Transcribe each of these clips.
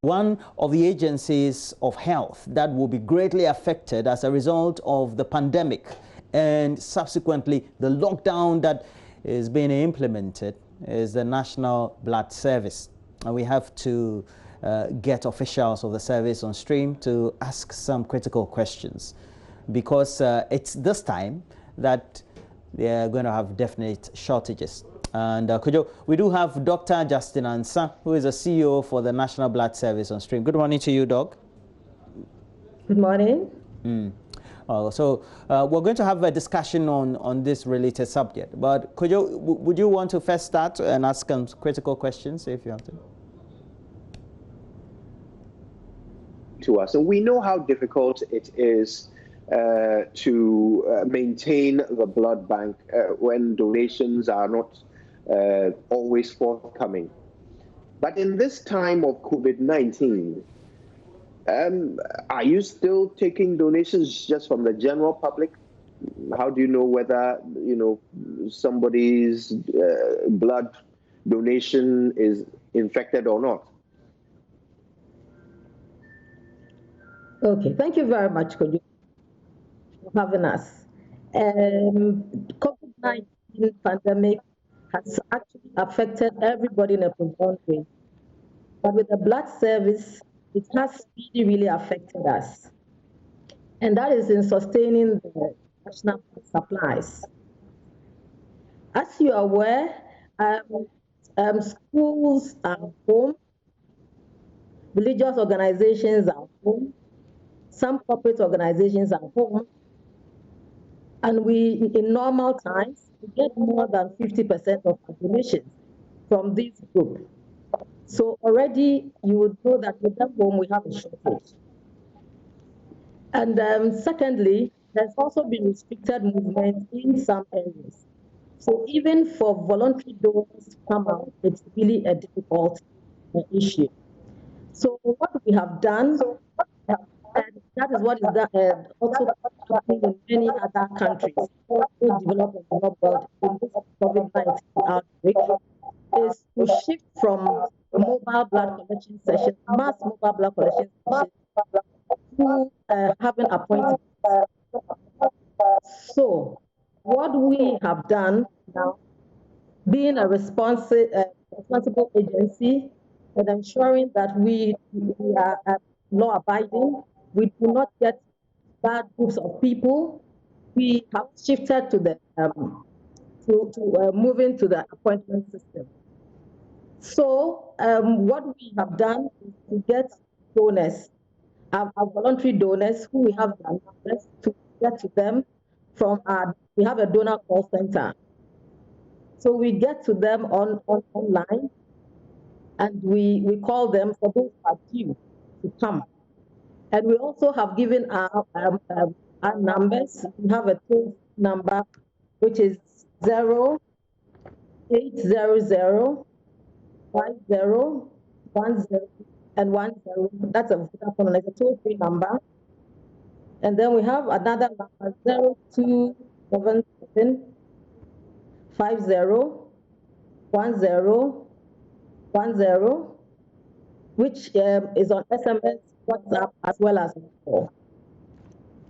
one of the agencies of health that will be greatly affected as a result of the pandemic and subsequently the lockdown that is being implemented is the National Blood Service. And we have to get officials of the service on stream to ask some critical questions, because it's this time that they're going to have definite shortages. And we do have Dr. Justin Ansah, who is a CEO for the National Blood Service on stream. Good morning to you, Doc. Good morning. We're going to have a discussion on this related subject. But would you want to first start and ask some critical questions, if you have to? To us, and we know how difficult it is to maintain the blood bank when donations are not always forthcoming. But in this time of COVID-19, are you still taking donations just from the general public? How do you know whether somebody's blood donation is infected or not? Okay, thank you very much, Kojo, for having us. COVID-19 pandemic has actually affected everybody in a profound way. But with the blood service, it has really affected us. And that is in sustaining the national supplies. As you are aware, schools are home, religious organizations are home, some corporate organizations are home, and we, in normal times, we get more than 50% of our donations from this group. So already you would know that with them home we have a shortage. And secondly, there's also been restricted movement in some areas. So even for voluntary donors to come out, it's really a difficult issue. So what we have done, that is what is also happening in many other countries who develop in the world in this COVID-19 outbreak, is to shift from mobile blood collection sessions, mass mobile blood collection sessions, to having appointments. So what we have done now, being a responsible agency and ensuring that we are law-abiding, we do not get bad groups of people. We have shifted to the moving to the appointment system. So what we have done is to get donors, our voluntary donors who we have their numbers, to get to them from we have a donor call center. So we get to them online, and we call them for those who are due to come. And we also have given our numbers. We have a toll number, which is 0800 50 10 and 10. That's a Vodafone, like a toll-free number. And then we have another number, 0277 50 10 which is on SMS, WhatsApp, as well as call.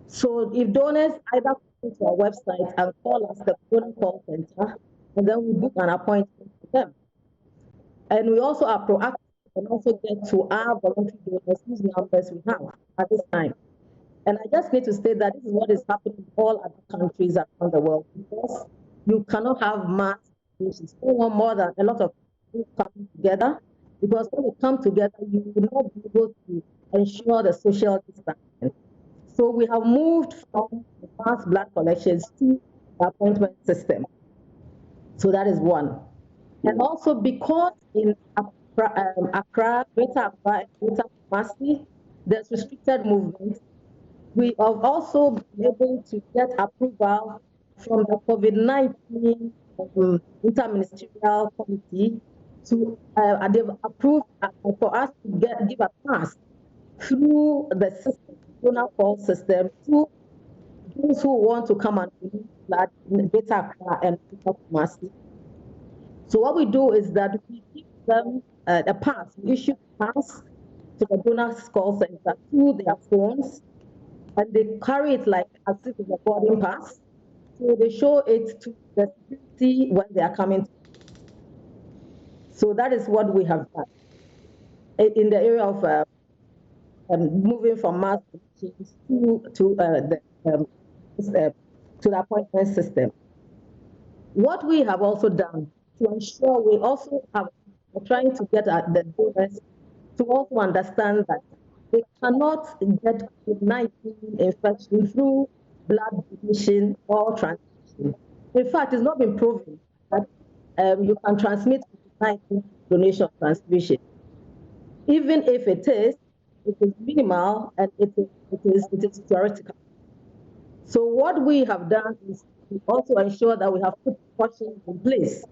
So if donors either go to our website and call us, the donor call center, and then we book an appointment with them. And we also are proactive and also get to our voluntary donors whose numbers we have at this time. And I just need to state that this is what is happening in all other countries around the world, because you cannot have mass donations. You want more than a lot of people coming together, because when they come together, you will not be able to ensure the social distancing. So we have moved from the mass blood collections to the appointment system. So that is one. And also because in Accra, Greater Accra, and Greater Kumasi, there's restricted movement, we have also been able to get approval from the COVID-19 Interministerial Committee to they've approved for us to give a pass through the system, donor call system, to those who want to come and donate blood in Greater Accra and Greater Kumasi. So what we do is that we give them a pass, we issue a pass, to the donors call center through their phones, and they carry it like as if it's a boarding pass. So they show it to the security when they are coming. So that is what we have done in the area of moving from mass donations to the appointment system. What we have also done to ensure we also have trying to get at the donors to also understand that they cannot get COVID-19 infection through blood donation or transmission. In fact, it's not been proven that you can transmit COVID-19 donation or transmission. Even if it is minimal and it is theoretical. So what we have done is to also ensure that we have put precautions in place.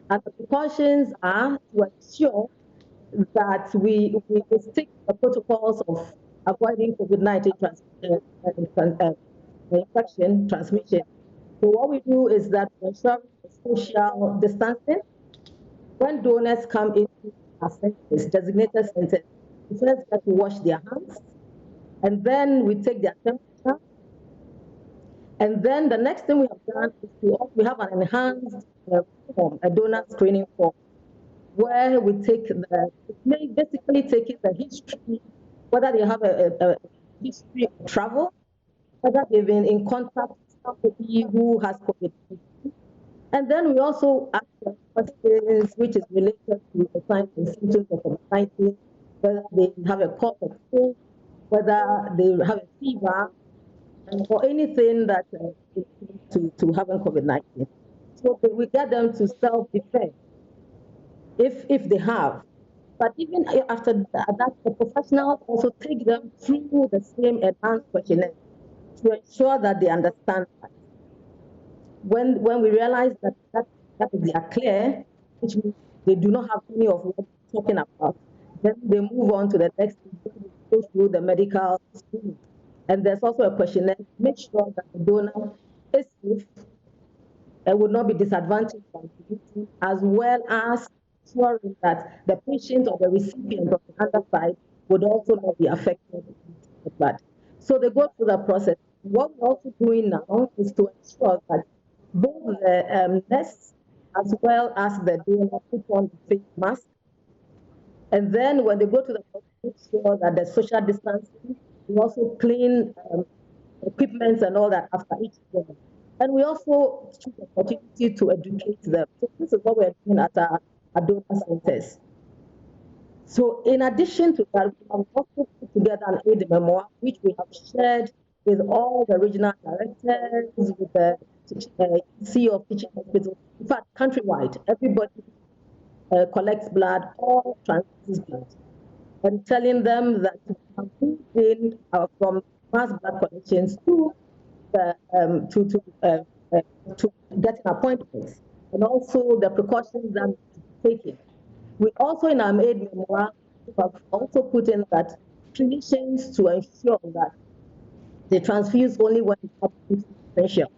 And the precautions are to ensure that we stick to the protocols of avoiding COVID-19 infection transmission. So what we do is that we ensure social distancing. When donors come into our centers, designated centers, we first get to wash their hands, and then we take their temperature. And then the next thing we have done is we have an enhanced form, a donor screening form, where we basically taking the history, whether they have a history of travel, whether they've been in contact with somebody who has COVID-19. And then we also ask questions which is related to the signs and symptoms of COVID-19, whether they have a cough or cold, whether they have a fever, or anything that to having COVID-19. So we get them to self-defend if they have. But even after that, the professionals also take them through the same enhanced questionnaire to ensure that they understand that. When we realize that they are clear, which means they do not have any of what we're talking about, then they move on to the next, go through the medical screening. And there's also a questionnaire to make sure that the donor is safe and would not be disadvantaged by community, as well as ensuring that the patient or the recipient of the other side would also not be affected with the blood. So they go through the process. What we're also doing now is to ensure that both the nurse as well as the donor put on the face mask. And then when they go to the process, make sure that the social distancing, we also clean equipment and all that after each donor. And we also took the opportunity to educate them. So this is what we're doing at our donor centers. So in addition to that, we have also put together an aid memoir, which we have shared with all the regional directors, with the CEO of teaching hospitals. In fact, countrywide, everybody collects blood or transfers blood, and telling them that we have moved in from mass blood collections to getting appointments, and also the precautions that we're taking. We also, in our aid memoir, have also put in that clinicians to ensure that they transfuse only when it's absolutely essential.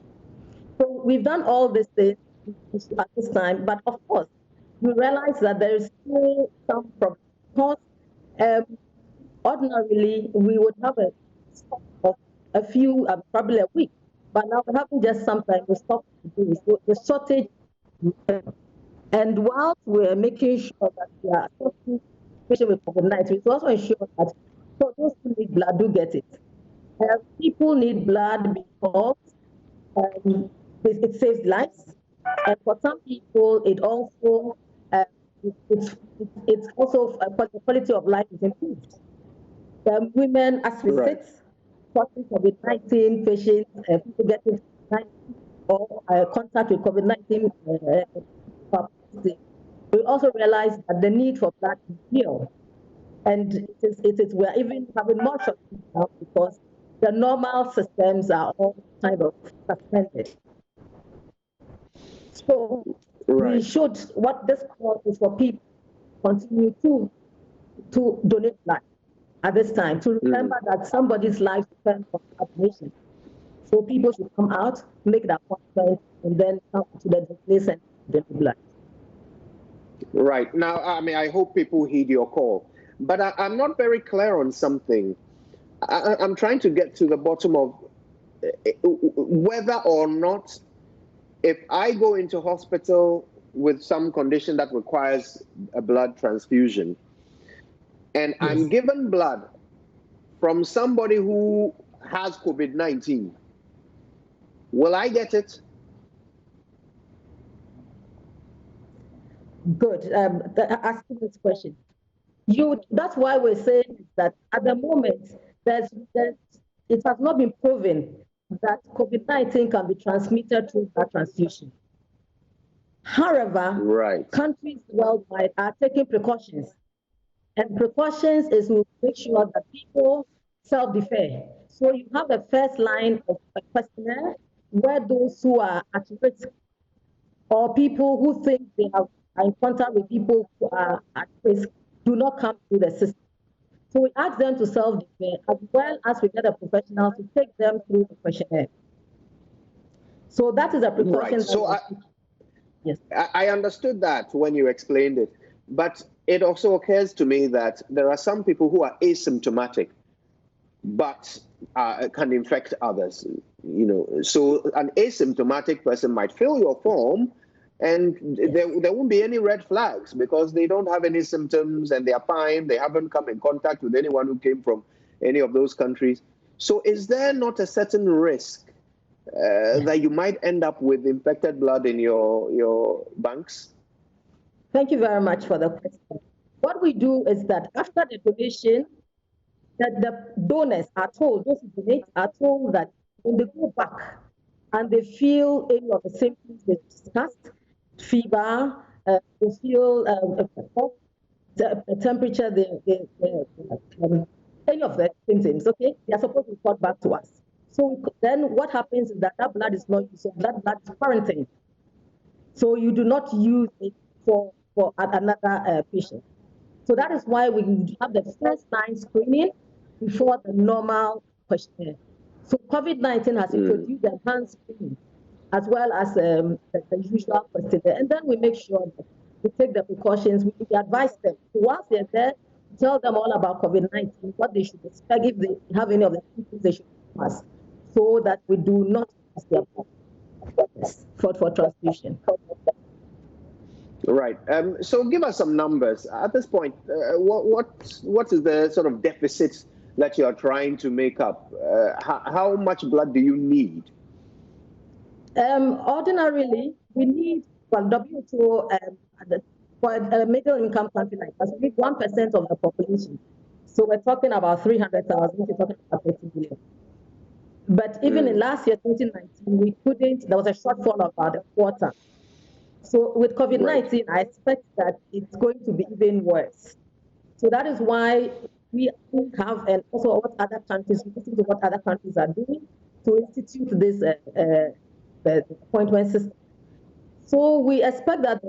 So we've done all these things at this time, but of course, we realize that there is still some problem. Because ordinarily, we would have a stock of a few, probably a week, but now we're having just sometimes we stop to do. So the shortage, and whilst we're making sure that we are stopping patients with COVID-19, we also ensure that for those who need blood do get it. People need blood because it saves lives, and for some people, it also it's also the quality of life is improved. Women, as we said, COVID-19 patients, people getting or contact with COVID-19, we also realize that the need for blood is real, and we're even having more shortages now because the normal systems are all kind of suspended. So we should, what this calls is for people to continue to donate blood at this time, to remember that somebody's life depends on donation. So people should come out, make the appointment, and then come to the place and donate blood. Right. Now, I mean, I hope people heed your call. But I'm not very clear on something. I'm trying to get to the bottom of whether or not, if I go into hospital with some condition that requires a blood transfusion, and Yes. I'm given blood from somebody who has COVID-19, will I get it? Good. Asking this question. That's why we're saying that at the moment, it has not been proven that COVID-19 can be transmitted through blood transfusion. However, Right. countries worldwide are taking precautions. And precautions is to make sure that people self-defer. So you have the first line of a questionnaire where those who are at risk or people who think they are in contact with people who are at risk do not come through the system. So we ask them to self-defer as well as we get a professional to take them through the questionnaire. So that is a precaution. Right. So yes. I understood that when you explained it, but it also occurs to me that there are some people who are asymptomatic, but can infect others. So an asymptomatic person might fill your form, and there won't be any red flags because they don't have any symptoms and they are fine. They haven't come in contact with anyone who came from any of those countries. So is there not a certain risk that you might end up with infected blood in your banks? Thank you very much for the question. What we do is that after the donation, that the donors are told, those who donate are told that when they go back and they feel any of the symptoms they discussed, fever, they feel the temperature, any of the symptoms, okay, they are supposed to report back to us. So then what happens is that blood is not used, so blood is quarantined. So you do not use it for another patient. So that is why we have the first line screening before the normal questionnaire. So COVID-19 has introduced the enhanced screening as well as the usual questionnaire. And then we make sure that we take the precautions, we advise them. So once they're there, tell them all about COVID-19, what they should expect if they have any of the symptoms they should pass, so that we do not pass their blood for transfusion. Right. So give us some numbers at this point. What is the sort of deficit that you are trying to make up? How much blood do you need? Ordinarily, we need, well, WHO for a middle-income country like us, we need 1% of the population. So we're talking about 300,000. We're talking about 30 million. But even in last year, 2019, we couldn't. There was a shortfall of about a quarter. So with COVID-19, I expect that it's going to be even worse. So that is why we have, and also what other countries, listen to what other countries are doing to institute this the appointment system. So we expect that,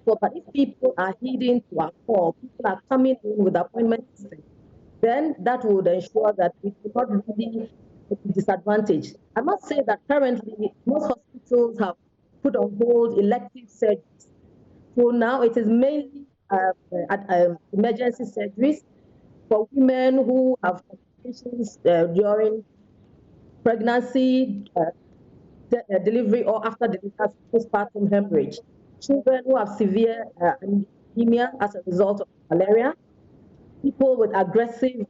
but if people are heeding to our call, people are coming in with the appointment system, then that would ensure that we do not really disadvantage. I must say that currently most hospitals have put on hold elective surgeries. So now it is mainly emergency surgeries for women who have complications during pregnancy, delivery, or after delivery, postpartum hemorrhage. Children who have severe anemia as a result of malaria. People with aggressive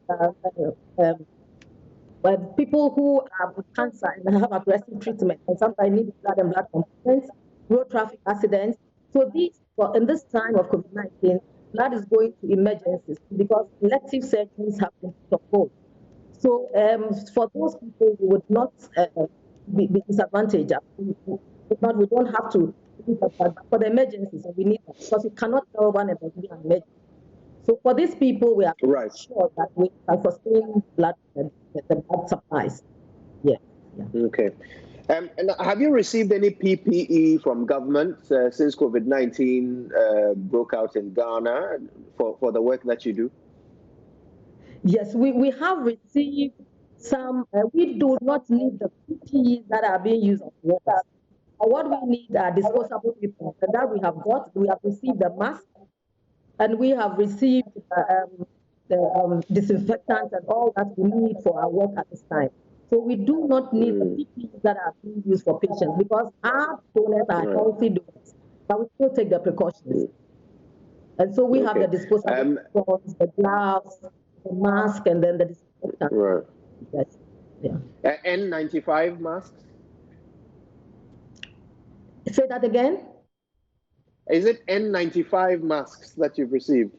people who have cancer and have aggressive treatment, and sometimes need blood and blood components, road traffic accidents. So in this time of COVID-19, blood is going to emergencies because elective surgeries have been put on hold. So for those people, we would not be disadvantaged. We don't have to do that, but for the emergencies, we need that because we cannot tell one about an emergency. So for these people, we are sure that we can sustain the blood supplies. Yeah. Okay. And have you received any PPE from government since COVID-19 broke out in Ghana for the work that you do? Yes, we have received some. We do not need the PPEs that are being used on water. What we need are disposable papers, and that we have got. We have received the mask, and we have received the disinfectants and all that we need for our work at this time. So we do not need the PPEs that are being used for patients because our donors are healthy donors, but we still take the precautions. And so we have the disposable gloves, the gloves, the mask, and then the disinfectant. Right. Yes. Yeah. N95 masks? Say that again? Is it N95 masks that you've received?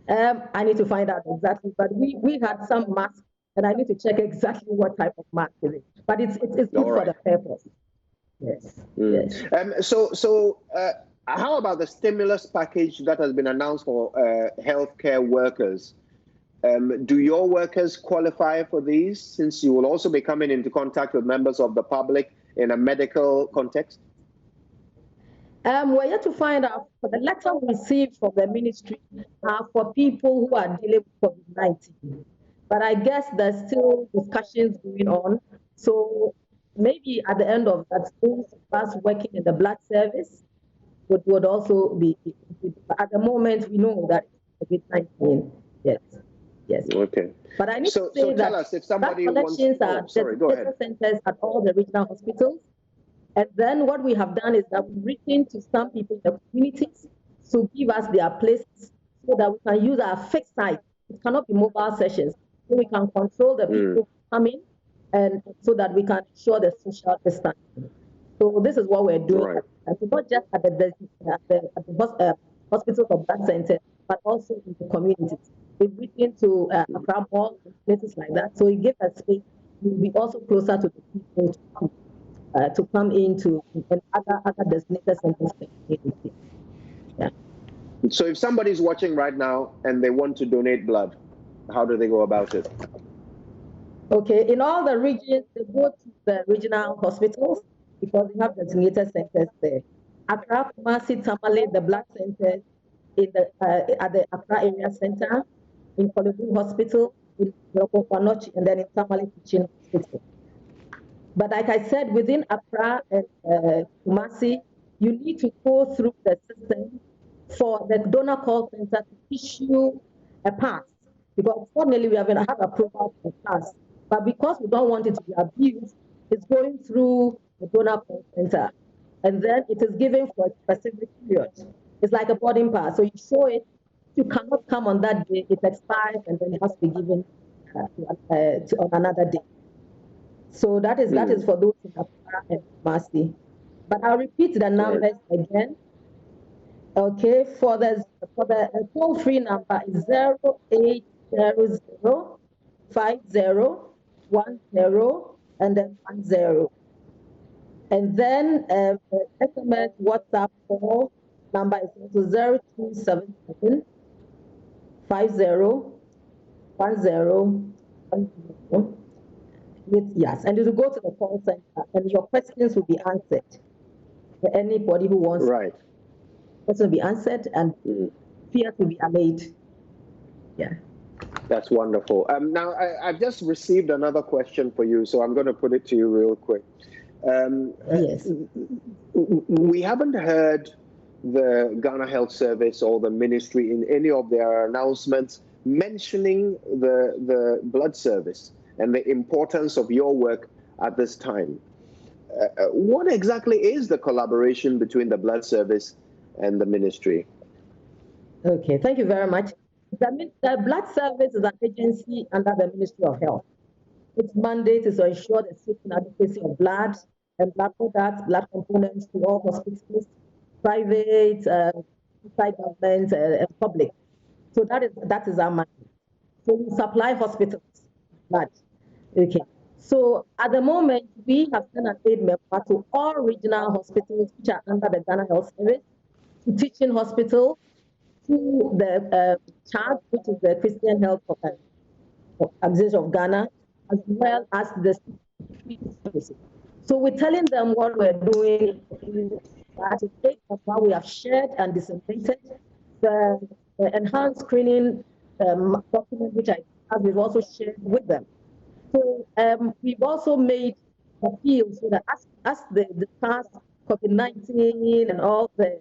I need to find out exactly, but we had some masks, and I need to check exactly what type of mask it is. But it's good for the purpose. Yes. Yes. So how about the stimulus package that has been announced for healthcare workers? Do your workers qualify for these, since you will also be coming into contact with members of the public in a medical context? We're yet to find out. For the letter we received from the ministry are for people who are dealing with COVID-19. But I guess there's still discussions going on. So maybe at the end of that, those of us working in the blood service would also be. At the moment, we know that COVID-19. Yes. Yes. Okay. But I need to say tell us if somebody wants. Go ahead. Centers at all the regional hospitals. And then what we have done is that we've written to some people in the communities to give us their places so that we can use our fixed site. It cannot be mobile sessions. So we can control the people who come in, and so that we can ensure the social distancing. So this is what we're doing. Right. And so not just at the hospitals or blood centers, but also in the communities. We've written to Accra Mall and places like that. So it gives us space. We'll be also closer to the people to come into and other designated centers. Yeah. So if somebody's watching right now and they want to donate blood, how do they go about it? Okay, in all the regions, they go to the regional hospitals because they have designated centers there. Accra, Kumasi, Tamale, the blood centers in the at the Accra Area Center, in Kolebu Hospital, in Kwanochi, and then in Tamale Teaching Hospital. But like I said, within Accra and Kumasi, you need to go through the system for the donor call center to issue a pass. Because fortunately, we haven't had approval for the pass. But because we don't want it to be abused, it's going through the donor call center. And then it is given for a specific period. It's like a boarding pass. So you show it, you cannot come on that day, it expires, and then it has to be given on another day. So that is for those in Accra and Kumasi. But I'll repeat the numbers again. Okay, for the toll-free number is 0800 5010 and then 10. And then SMS WhatsApp call number is also 0277 5010. Yes, and you will go to the call center and your questions will be answered. For anybody who wants questions will be answered and fears will be allayed. Yeah. That's wonderful. Now, I've just received another question for you, so I'm going to put it to you real quick. Yes. We haven't heard the Ghana Health Service or the ministry in any of their announcements mentioning the blood service and the importance of your work at this time. What exactly is the collaboration between the blood service and the ministry? Okay, thank you very much. The blood service is an agency under the Ministry of Health. Its mandate is to ensure the safety and adequacy of blood and blood products, blood components to all hospitals, private, government, and public. So that is our mandate. So we supply hospitals blood. Okay. So at the moment, we have sent an aid member to all regional hospitals which are under the Ghana Health Service, to teaching hospitals, to the CHARG, which is the Christian Health Organization of Ghana, as well as the services. So we're telling them what we're doing. We have shared and disseminated the enhanced screening document, which we've also shared with them. So we've also made appeals so that as they discuss COVID-19 and all the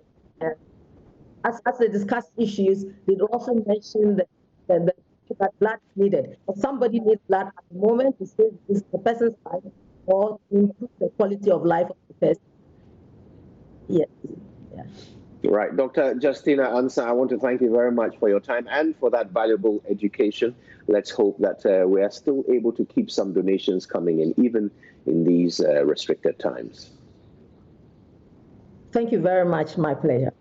as they discuss issues, they also mention that blood is needed. Or somebody needs blood at the moment to save the person's life or to improve the quality of life of the person. Yes. Yeah. Right. Dr. Justina Ansah, I want to thank you very much for your time and for that valuable education. Let's hope that we are still able to keep some donations coming in, even in these restricted times. Thank you very much. My pleasure.